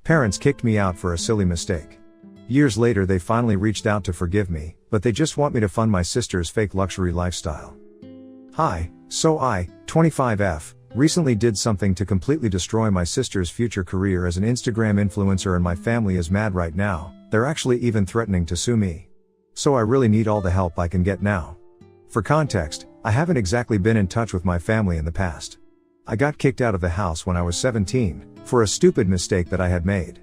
Parents kicked me out for a silly mistake. Years later they finally reached out to forgive me, but they just want me to fund my sister's fake luxury lifestyle. Hi, so I, 25F, recently did something to completely destroy my sister's future career as an Instagram influencer, and my family is mad right now. They're actually even threatening to sue me. So I really need all the help I can get now. For context, I haven't exactly been in touch with my family in the past. I got kicked out of the house when I was 17, for a stupid mistake that I had made.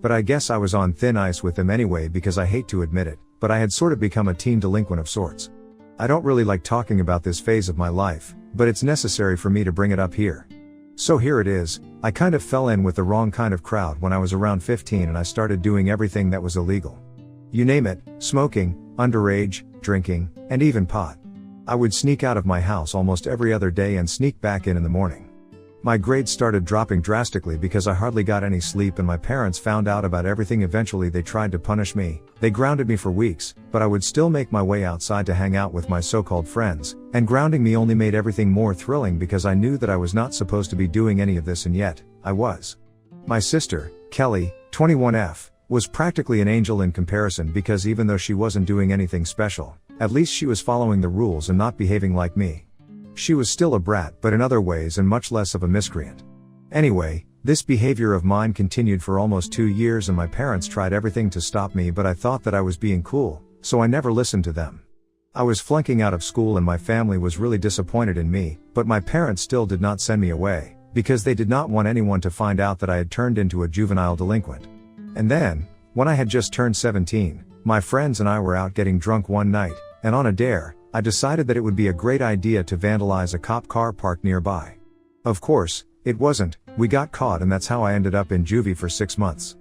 But I guess I was on thin ice with them anyway, because I hate to admit it, but I had sort of become a teen delinquent of sorts. I don't really like talking about this phase of my life, but it's necessary for me to bring it up here. So here it is. I kind of fell in with the wrong kind of crowd when I was around 15, and I started doing everything that was illegal. You name it: smoking, underage, drinking, and even pot. I would sneak out of my house almost every other day and sneak back in the morning. My grades started dropping drastically because I hardly got any sleep, and my parents found out about everything. Eventually they tried to punish me. They grounded me for weeks, but I would still make my way outside to hang out with my so-called friends, and grounding me only made everything more thrilling because I knew that I was not supposed to be doing any of this, and yet, I was. My sister, Kelly, 21F, was practically an angel in comparison, because even though she wasn't doing anything special, at least she was following the rules and not behaving like me. She was still a brat, but in other ways, and much less of a miscreant. Anyway, this behavior of mine continued for almost 2 years, and my parents tried everything to stop me, but I thought that I was being cool, so I never listened to them. I was flunking out of school and my family was really disappointed in me, but my parents still did not send me away, because they did not want anyone to find out that I had turned into a juvenile delinquent. And then, when I had just turned 17, my friends and I were out getting drunk one night, and on a dare, I decided that it would be a great idea to vandalize a cop car parked nearby. Of course, it wasn't. We got caught, and that's how I ended up in juvie for 6 months.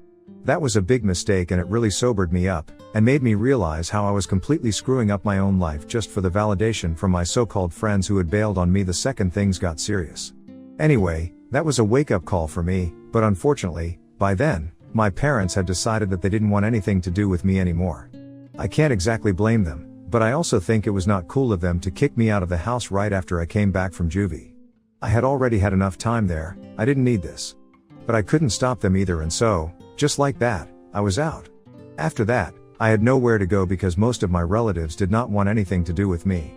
That was a big mistake, and it really sobered me up, and made me realize how I was completely screwing up my own life just for the validation from my so-called friends who had bailed on me the second things got serious. Anyway, that was a wake-up call for me, but unfortunately, by then, my parents had decided that they didn't want anything to do with me anymore. I can't exactly blame them, but I also think it was not cool of them to kick me out of the house right after I came back from juvie. I had already had enough time there. I didn't need this. But I couldn't stop them either, and so, just like that, I was out. After that, I had nowhere to go because most of my relatives did not want anything to do with me.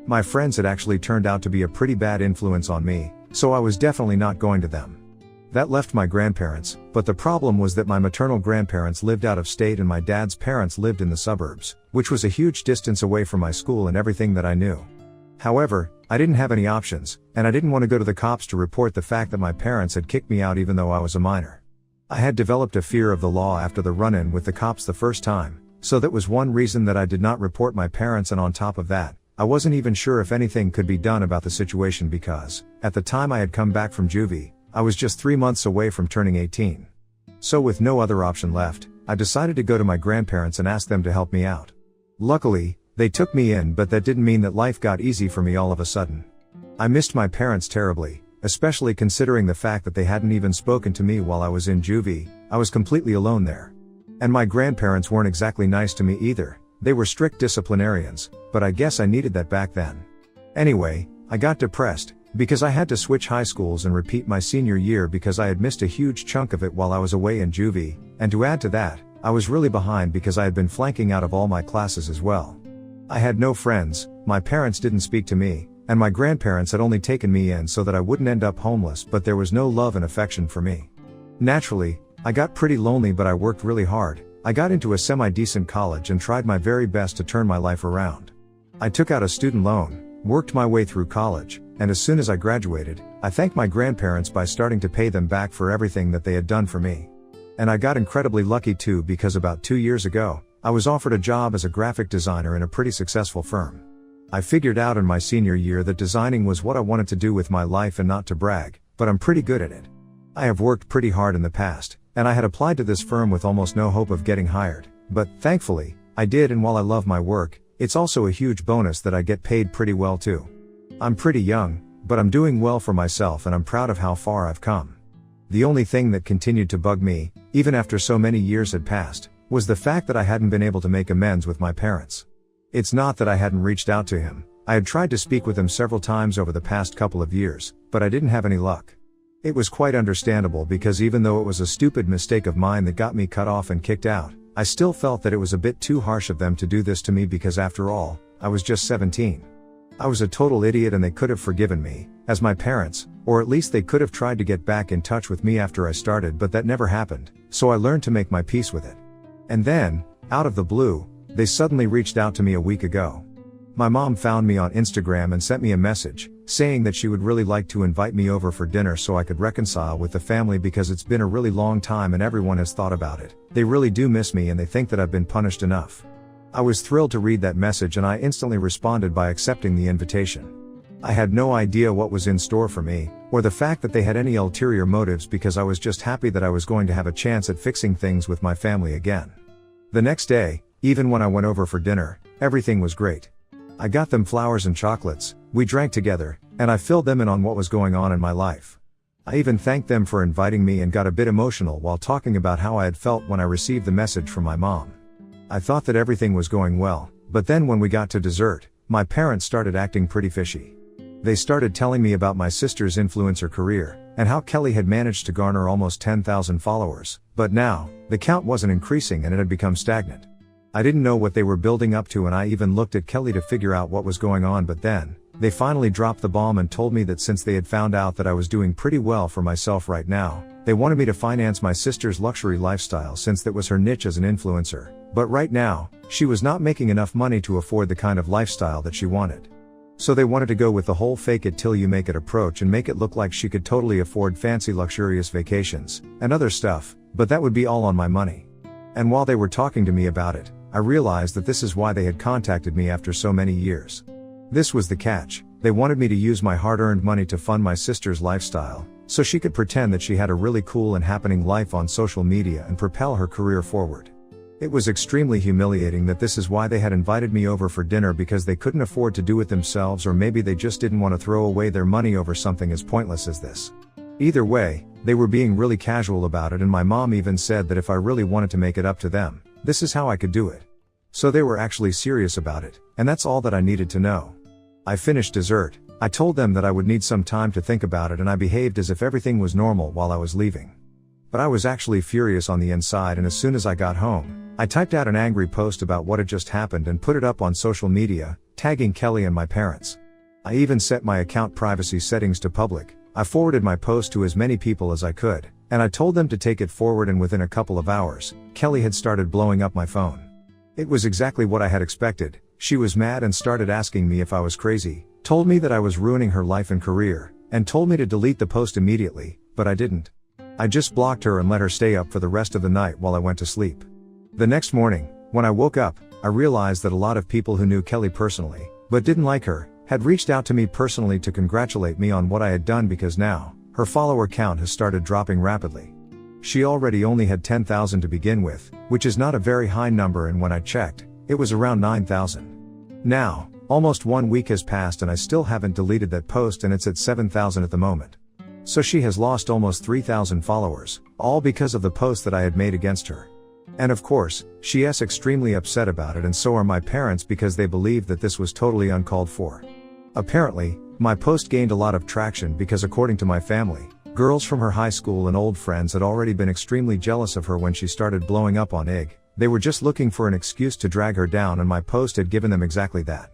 My friends had actually turned out to be a pretty bad influence on me, so I was definitely not going to them. That left my grandparents, but the problem was that my maternal grandparents lived out of state and my dad's parents lived in the suburbs, which was a huge distance away from my school and everything that I knew. However, I didn't have any options, and I didn't want to go to the cops to report the fact that my parents had kicked me out even though I was a minor. I had developed a fear of the law after the run-in with the cops the first time, so that was one reason that I did not report my parents, and on top of that, I wasn't even sure if anything could be done about the situation because, at the time I had come back from juvie, I was just 3 months away from turning 18. So with no other option left, I decided to go to my grandparents and ask them to help me out. Luckily, they took me in, but that didn't mean that life got easy for me all of a sudden. I missed my parents terribly, especially considering the fact that they hadn't even spoken to me while I was in juvie. I was completely alone there. And my grandparents weren't exactly nice to me either. They were strict disciplinarians, but I guess I needed that back then. Anyway, I got depressed, because I had to switch high schools and repeat my senior year because I had missed a huge chunk of it while I was away in juvie, and to add to that, I was really behind because I had been flanking out of all my classes as well. I had no friends, my parents didn't speak to me, and my grandparents had only taken me in so that I wouldn't end up homeless, but there was no love and affection for me. Naturally, I got pretty lonely, but I worked really hard. I got into a semi-decent college and tried my very best to turn my life around. I took out a student loan, worked my way through college, and as soon as I graduated, I thanked my grandparents by starting to pay them back for everything that they had done for me. And I got incredibly lucky too, because about 2 years ago, I was offered a job as a graphic designer in a pretty successful firm. I figured out in my senior year that designing was what I wanted to do with my life, and not to brag, but I'm pretty good at it. I have worked pretty hard in the past, and I had applied to this firm with almost no hope of getting hired, but thankfully, I did, and while I love my work, it's also a huge bonus that I get paid pretty well too. I'm pretty young, but I'm doing well for myself, and I'm proud of how far I've come. The only thing that continued to bug me, even after so many years had passed, was the fact that I hadn't been able to make amends with my parents. It's not that I hadn't reached out to him. I had tried to speak with him several times over the past couple of years, but I didn't have any luck. It was quite understandable because even though it was a stupid mistake of mine that got me cut off and kicked out, I still felt that it was a bit too harsh of them to do this to me because after all, I was just 17. I was a total idiot and they could have forgiven me, as my parents, or at least they could have tried to get back in touch with me after I started, but that never happened, so I learned to make my peace with it. And then, out of the blue, they suddenly reached out to me a week ago. My mom found me on Instagram and sent me a message, saying that she would really like to invite me over for dinner so I could reconcile with the family because it's been a really long time and everyone has thought about it. They really do miss me and they think that I've been punished enough. I was thrilled to read that message and I instantly responded by accepting the invitation. I had no idea what was in store for me, or the fact that they had any ulterior motives because I was just happy that I was going to have a chance at fixing things with my family again. The next day, even when I went over for dinner, everything was great. I got them flowers and chocolates, we drank together, and I filled them in on what was going on in my life. I even thanked them for inviting me and got a bit emotional while talking about how I had felt when I received the message from my mom. I thought that everything was going well, but then when we got to dessert, my parents started acting pretty fishy. They started telling me about my sister's influencer career, and how Kelly had managed to garner almost 10,000 followers, but now, the count wasn't increasing and it had become stagnant. I didn't know what they were building up to and I even looked at Kelly to figure out what was going on, but then, they finally dropped the bomb and told me that since they had found out that I was doing pretty well for myself right now, they wanted me to finance my sister's luxury lifestyle since that was her niche as an influencer, but right now, she was not making enough money to afford the kind of lifestyle that she wanted. So they wanted to go with the whole fake it till you make it approach and make it look like she could totally afford fancy luxurious vacations, and other stuff, but that would be all on my money. And while they were talking to me about it, I realized that this is why they had contacted me after so many years. This was the catch, they wanted me to use my hard-earned money to fund my sister's lifestyle, so she could pretend that she had a really cool and happening life on social media and propel her career forward. It was extremely humiliating that this is why they had invited me over for dinner because they couldn't afford to do it themselves, or maybe they just didn't want to throw away their money over something as pointless as this. Either way, they were being really casual about it and my mom even said that if I really wanted to make it up to them, this is how I could do it. So they were actually serious about it, and that's all that I needed to know. I finished dessert, I told them that I would need some time to think about it and I behaved as if everything was normal while I was leaving. But I was actually furious on the inside and as soon as I got home, I typed out an angry post about what had just happened and put it up on social media, tagging Kelly and my parents. I even set my account privacy settings to public, I forwarded my post to as many people as I could, and I told them to take it forward and within a couple of hours, Kelly had started blowing up my phone. It was exactly what I had expected. She was mad and started asking me if I was crazy, told me that I was ruining her life and career, and told me to delete the post immediately, but I didn't. I just blocked her and let her stay up for the rest of the night while I went to sleep. The next morning, when I woke up, I realized that a lot of people who knew Kelly personally, but didn't like her, had reached out to me personally to congratulate me on what I had done because now, her follower count has started dropping rapidly. She already only had 10,000 to begin with, which is not a very high number, and when I checked, it was around 9,000. Now, almost 1 week has passed and I still haven't deleted that post and it's at 7,000 at the moment. So she has lost almost 3,000 followers, all because of the post that I had made against her. And of course, she is extremely upset about it and so are my parents because they believe that this was totally uncalled for. Apparently, my post gained a lot of traction because according to my family, girls from her high school and old friends had already been extremely jealous of her when she started blowing up on IG. They were just looking for an excuse to drag her down and my post had given them exactly that.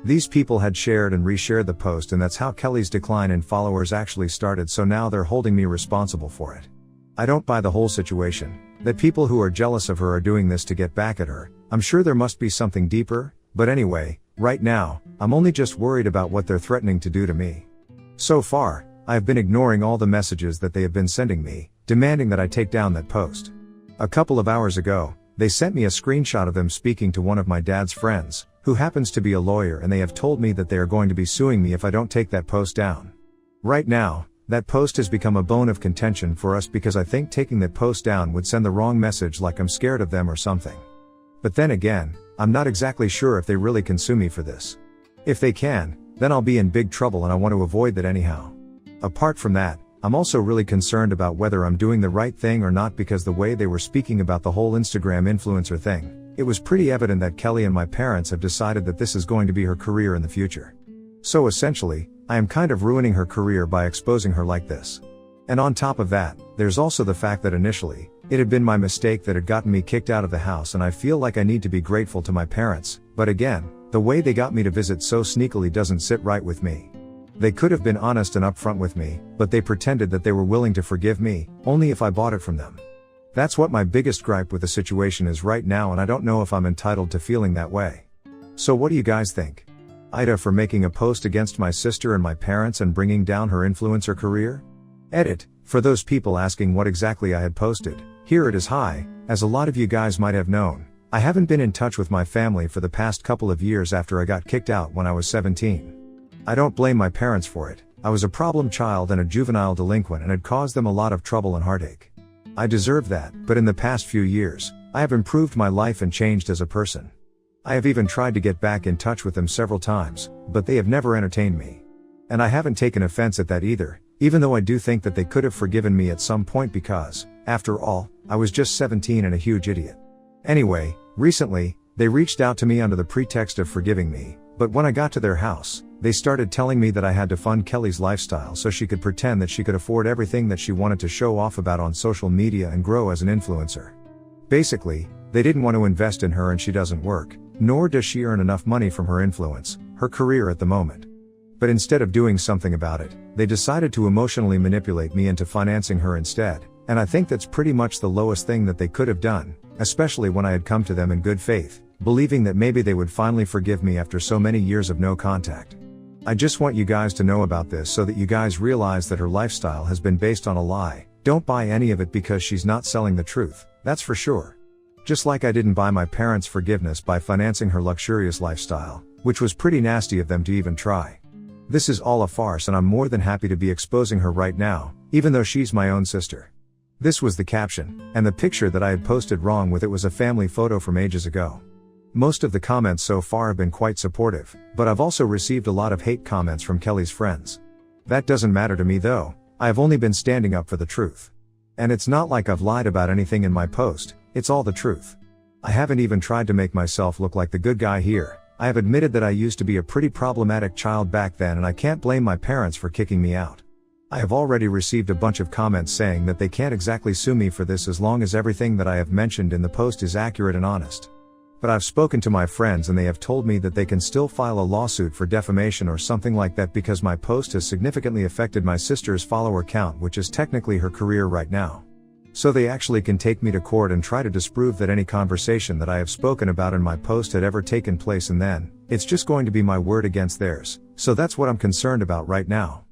These people had shared and reshared the post and that's how Kelly's decline in followers actually started, so now they're holding me responsible for it. I don't buy the whole situation, that people who are jealous of her are doing this to get back at her. I'm sure there must be something deeper, but anyway, right now, I'm only just worried about what they're threatening to do to me. So far, I have been ignoring all the messages that they have been sending me, demanding that I take down that post. A couple of hours ago, they sent me a screenshot of them speaking to one of my dad's friends, who happens to be a lawyer, and they have told me that they are going to be suing me if I don't take that post down. Right now, that post has become a bone of contention for us because I think taking that post down would send the wrong message, like I'm scared of them or something. But then again, I'm not exactly sure if they really can sue me for this. If they can, then I'll be in big trouble and I want to avoid that anyhow. Apart from that, I'm also really concerned about whether I'm doing the right thing or not, because the way they were speaking about the whole Instagram influencer thing, it was pretty evident that Kelly and my parents have decided that this is going to be her career in the future. So essentially, I am kind of ruining her career by exposing her like this. And on top of that, there's also the fact that initially, it had been my mistake that had gotten me kicked out of the house, and I feel like I need to be grateful to my parents, but again, the way they got me to visit so sneakily doesn't sit right with me. They could have been honest and upfront with me, but they pretended that they were willing to forgive me, only if I bought it from them. That's what my biggest gripe with the situation is right now, and I don't know if I'm entitled to feeling that way. So what do you guys think? Ida for making a post against my sister and my parents and bringing down her influencer career? Edit, for those people asking what exactly I had posted, here it is. Hi, as a lot of you guys might have known, I haven't been in touch with my family for the past couple of years after I got kicked out when I was 17. I don't blame my parents for it. I was a problem child and a juvenile delinquent and had caused them a lot of trouble and heartache. I deserve that, but in the past few years, I have improved my life and changed as a person. I have even tried to get back in touch with them several times, but they have never entertained me. And I haven't taken offense at that either, even though I do think that they could have forgiven me at some point because, after all, I was just 17 and a huge idiot. Anyway, recently, they reached out to me under the pretext of forgiving me, but when I got to their house, they started telling me that I had to fund Kelly's lifestyle so she could pretend that she could afford everything that she wanted to show off about on social media and grow as an influencer. Basically, they didn't want to invest in her and she doesn't work, nor does she earn enough money from her influence, her career at the moment. But instead of doing something about it, they decided to emotionally manipulate me into financing her instead, and I think that's pretty much the lowest thing that they could have done, especially when I had come to them in good faith, believing that maybe they would finally forgive me after so many years of no contact. I just want you guys to know about this so that you guys realize that her lifestyle has been based on a lie. Don't buy any of it because she's not selling the truth, that's for sure. Just like I didn't buy my parents' forgiveness by financing her luxurious lifestyle, which was pretty nasty of them to even try. This is all a farce and I'm more than happy to be exposing her right now, even though she's my own sister. This was the caption, and the picture that I had posted wrong with it was a family photo from ages ago. Most of the comments so far have been quite supportive, but I've also received a lot of hate comments from Kelly's friends. That doesn't matter to me though, I have only been standing up for the truth. And it's not like I've lied about anything in my post, it's all the truth. I haven't even tried to make myself look like the good guy here. I have admitted that I used to be a pretty problematic child back then and I can't blame my parents for kicking me out. I have already received a bunch of comments saying that they can't exactly sue me for this as long as everything that I have mentioned in the post is accurate and honest. But I've spoken to my friends and they have told me that they can still file a lawsuit for defamation or something like that because my post has significantly affected my sister's follower count, which is technically her career right now. So they actually can take me to court and try to disprove that any conversation that I have spoken about in my post had ever taken place, and then, it's just going to be my word against theirs, so that's what I'm concerned about right now.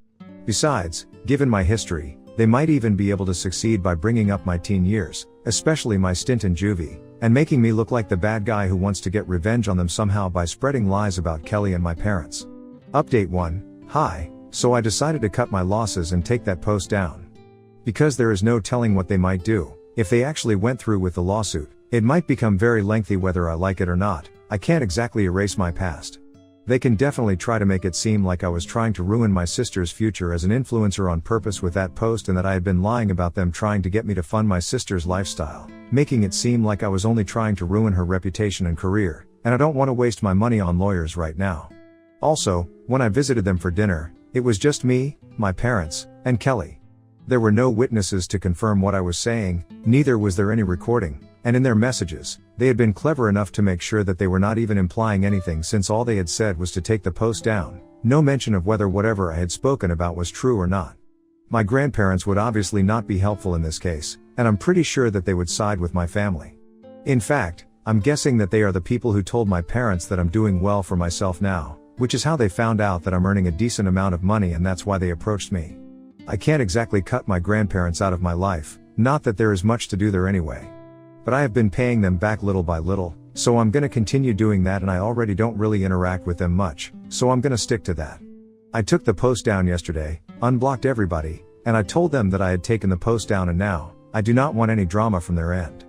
Besides, given my history, they might even be able to succeed by bringing up my teen years, especially my stint in juvie, and making me look like the bad guy who wants to get revenge on them somehow by spreading lies about Kelly and my parents. Update 1, hi, so I decided to cut my losses and take that post down. Because there is no telling what they might do. If they actually went through with the lawsuit, it might become very lengthy whether I like it or not. I can't exactly erase my past. They can definitely try to make it seem like I was trying to ruin my sister's future as an influencer on purpose with that post and that I had been lying about them trying to get me to fund my sister's lifestyle, making it seem like I was only trying to ruin her reputation and career, and I don't want to waste my money on lawyers right now. Also, when I visited them for dinner, it was just me, my parents, and Kelly. There were no witnesses to confirm what I was saying, neither was there any recording, and in their messages, they had been clever enough to make sure that they were not even implying anything since all they had said was to take the post down, no mention of whether whatever I had spoken about was true or not. My grandparents would obviously not be helpful in this case, and I'm pretty sure that they would side with my family. In fact, I'm guessing that they are the people who told my parents that I'm doing well for myself now, which is how they found out that I'm earning a decent amount of money, and that's why they approached me. I can't exactly cut my grandparents out of my life, not that there is much to do there anyway. But I have been paying them back little by little, so I'm gonna continue doing that, and I already don't really interact with them much, so I'm gonna stick to that. I took the post down yesterday, unblocked everybody, and I told them that I had taken the post down and now, I do not want any drama from their end.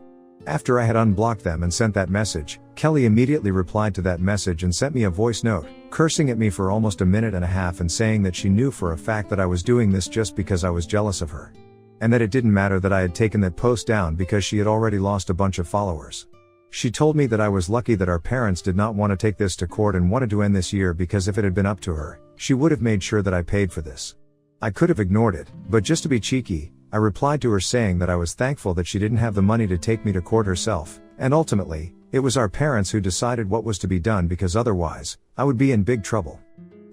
After I had unblocked them and sent that message, Kelly immediately replied to that message and sent me a voice note, cursing at me for almost a minute and a half and saying that she knew for a fact that I was doing this just because I was jealous of her. And that it didn't matter that I had taken that post down because she had already lost a bunch of followers. She told me that I was lucky that our parents did not want to take this to court and wanted to end this year, because if it had been up to her, she would have made sure that I paid for this. I could have ignored it, but just to be cheeky, I replied to her saying that I was thankful that she didn't have the money to take me to court herself, and ultimately, it was our parents who decided what was to be done because otherwise, I would be in big trouble.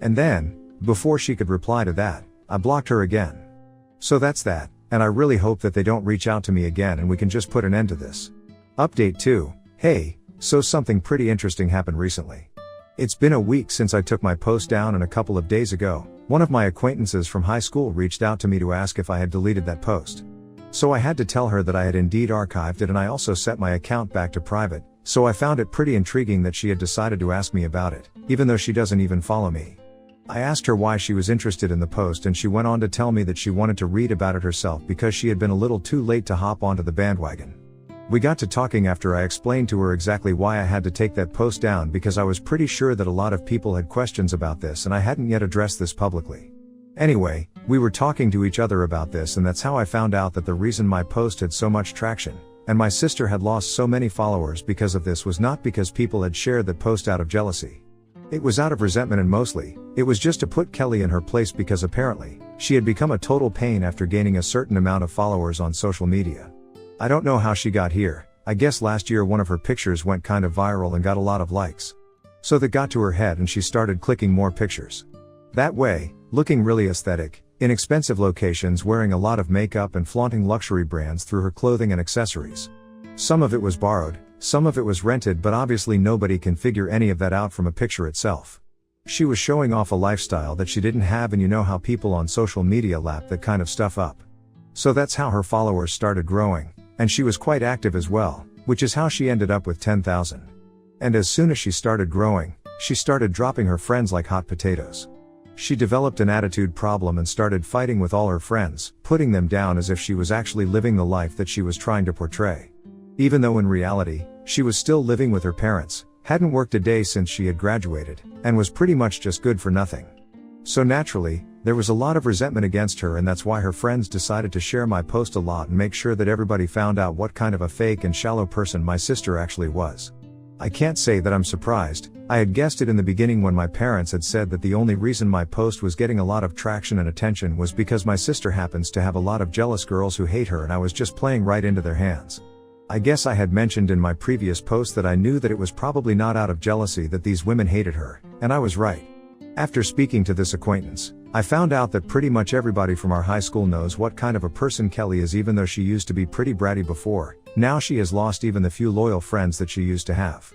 And then, before she could reply to that, I blocked her again. So that's that, and I really hope that they don't reach out to me again and we can just put an end to this. Update 2. Hey, so something pretty interesting happened recently. It's been a week since I took my post down, and a couple of days ago, one of my acquaintances from high school reached out to me to ask if I had deleted that post. So I had to tell her that I had indeed archived it, and I also set my account back to private, so I found it pretty intriguing that she had decided to ask me about it, even though she doesn't even follow me. I asked her why she was interested in the post, and she went on to tell me that she wanted to read about it herself because she had been a little too late to hop onto the bandwagon. We got to talking after I explained to her exactly why I had to take that post down, because I was pretty sure that a lot of people had questions about this and I hadn't yet addressed this publicly. Anyway, we were talking to each other about this, and that's how I found out that the reason my post had so much traction, and my sister had lost so many followers because of this, was not because people had shared that post out of jealousy. It was out of resentment, and mostly, it was just to put Kelly in her place because apparently, she had become a total pain after gaining a certain amount of followers on social media. I don't know how she got here. I guess last year one of her pictures went kind of viral and got a lot of likes. So that got to her head and she started clicking more pictures. That way, looking really aesthetic, in expensive locations, wearing a lot of makeup and flaunting luxury brands through her clothing and accessories. Some of it was borrowed, some of it was rented, but obviously nobody can figure any of that out from a picture itself. She was showing off a lifestyle that she didn't have, and you know how people on social media lap that kind of stuff up. So that's how her followers started growing. And she was quite active as well, which is how she ended up with 10,000. And as soon as she started growing, she started dropping her friends like hot potatoes. She developed an attitude problem and started fighting with all her friends, putting them down as if she was actually living the life that she was trying to portray. Even though in reality, she was still living with her parents, hadn't worked a day since she had graduated, and was pretty much just good for nothing. So naturally, there was a lot of resentment against her, and that's why her friends decided to share my post a lot and make sure that everybody found out what kind of a fake and shallow person my sister actually was. I can't say that I'm surprised. I had guessed it in the beginning when my parents had said that the only reason my post was getting a lot of traction and attention was because my sister happens to have a lot of jealous girls who hate her, and I was just playing right into their hands. I guess I had mentioned in my previous post that I knew that it was probably not out of jealousy that these women hated her, and I was right. After speaking to this acquaintance, I found out that pretty much everybody from our high school knows what kind of a person Kelly is. Even though she used to be pretty bratty before, now she has lost even the few loyal friends that she used to have.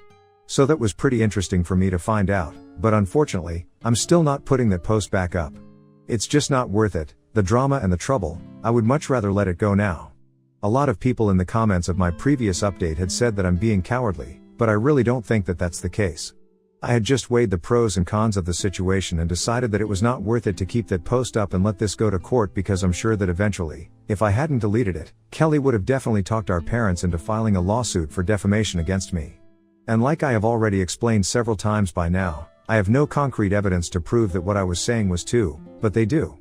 So that was pretty interesting for me to find out, but unfortunately, I'm still not putting that post back up. It's just not worth it, the drama and the trouble. I would much rather let it go now. A lot of people in the comments of my previous update had said that I'm being cowardly, but I really don't think that that's the case. I had just weighed the pros and cons of the situation and decided that it was not worth it to keep that post up and let this go to court, because I'm sure that eventually, if I hadn't deleted it, Kelly would have definitely talked our parents into filing a lawsuit for defamation against me. And like I have already explained several times by now, I have no concrete evidence to prove that what I was saying was true, but they do.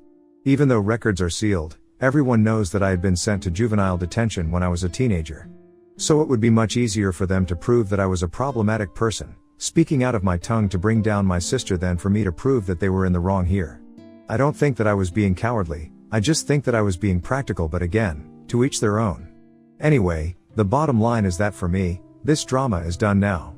Even though records are sealed, everyone knows that I had been sent to juvenile detention when I was a teenager. So it would be much easier for them to prove that I was a problematic person, speaking out of my tongue to bring down my sister, than for me to prove that they were in the wrong here. I don't think that I was being cowardly, I just think that I was being practical, but again, to each their own. Anyway, the bottom line is that for me, this drama is done now.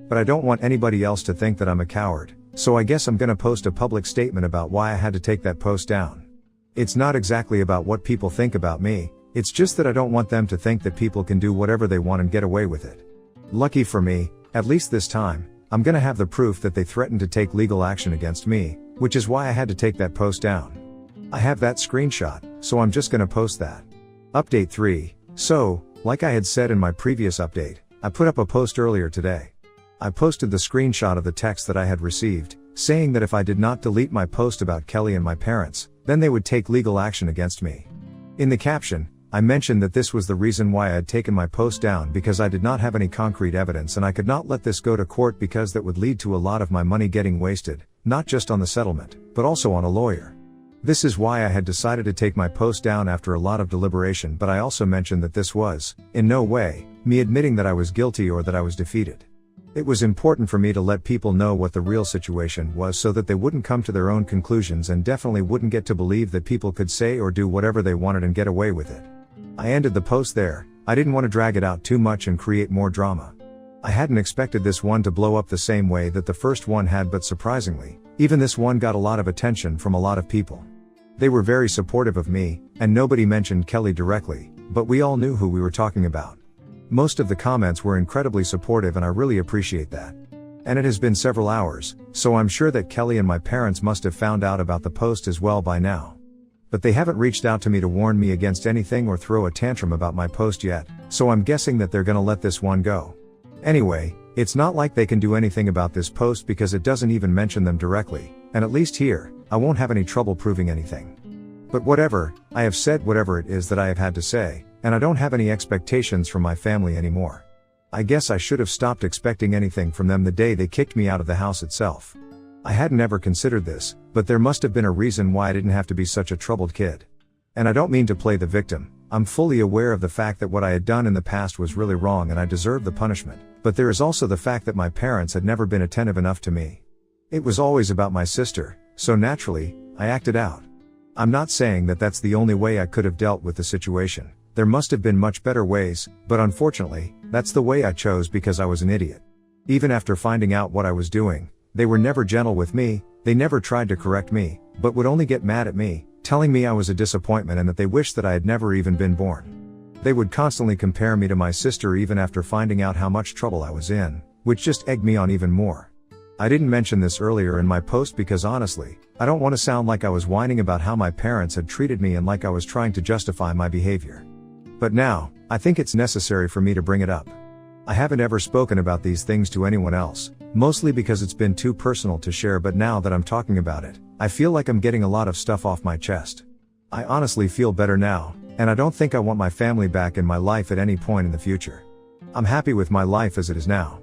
But I don't want anybody else to think that I'm a coward, so I guess I'm gonna post a public statement about why I had to take that post down. It's not exactly about what people think about me, it's just that I don't want them to think that people can do whatever they want and get away with it. Lucky for me, at least this time, I'm gonna have the proof that they threatened to take legal action against me, which is why I had to take that post down. I have that screenshot, so I'm just gonna post that. Update 3. So, like I had said in my previous update, I put up a post earlier today. I posted the screenshot of the text that I had received, saying that if I did not delete my post about Kelly and my parents, then they would take legal action against me. In the caption, I mentioned that this was the reason why I had taken my post down, because I did not have any concrete evidence and I could not let this go to court, because that would lead to a lot of my money getting wasted, not just on the settlement, but also on a lawyer. This is why I had decided to take my post down after a lot of deliberation, but I also mentioned that this was, in no way, me admitting that I was guilty or that I was defeated. It was important for me to let people know what the real situation was so that they wouldn't come to their own conclusions and definitely wouldn't get to believe that people could say or do whatever they wanted and get away with it. I ended the post there. I didn't want to drag it out too much and create more drama. I hadn't expected this one to blow up the same way that the first one had, but surprisingly, even this one got a lot of attention from a lot of people. They were very supportive of me, and nobody mentioned Kelly directly, but we all knew who we were talking about. Most of the comments were incredibly supportive and I really appreciate that. And it has been several hours, so I'm sure that Kelly and my parents must have found out about the post as well by now. But they haven't reached out to me to warn me against anything or throw a tantrum about my post yet, so I'm guessing that they're gonna let this one go. Anyway, it's not like they can do anything about this post because it doesn't even mention them directly, and at least here, I won't have any trouble proving anything. But whatever, I have said whatever it is that I have had to say, and I don't have any expectations from my family anymore. I guess I should have stopped expecting anything from them the day they kicked me out of the house itself. I hadn't ever considered this, but there must have been a reason why I didn't have to be such a troubled kid. And I don't mean to play the victim. I'm fully aware of the fact that what I had done in the past was really wrong and I deserved the punishment, but there is also the fact that my parents had never been attentive enough to me. It was always about my sister, so naturally, I acted out. I'm not saying that that's the only way I could have dealt with the situation. There must have been much better ways, but unfortunately, that's the way I chose because I was an idiot. Even after finding out what I was doing, they were never gentle with me, they never tried to correct me, but would only get mad at me, telling me I was a disappointment and that they wished that I had never even been born. They would constantly compare me to my sister even after finding out how much trouble I was in, which just egged me on even more. I didn't mention this earlier in my post because honestly, I don't want to sound like I was whining about how my parents had treated me and like I was trying to justify my behavior. But now, I think it's necessary for me to bring it up. I haven't ever spoken about these things to anyone else, mostly because it's been too personal to share, but now that I'm talking about it, I feel like I'm getting a lot of stuff off my chest. I honestly feel better now, and I don't think I want my family back in my life at any point in the future. I'm happy with my life as it is now.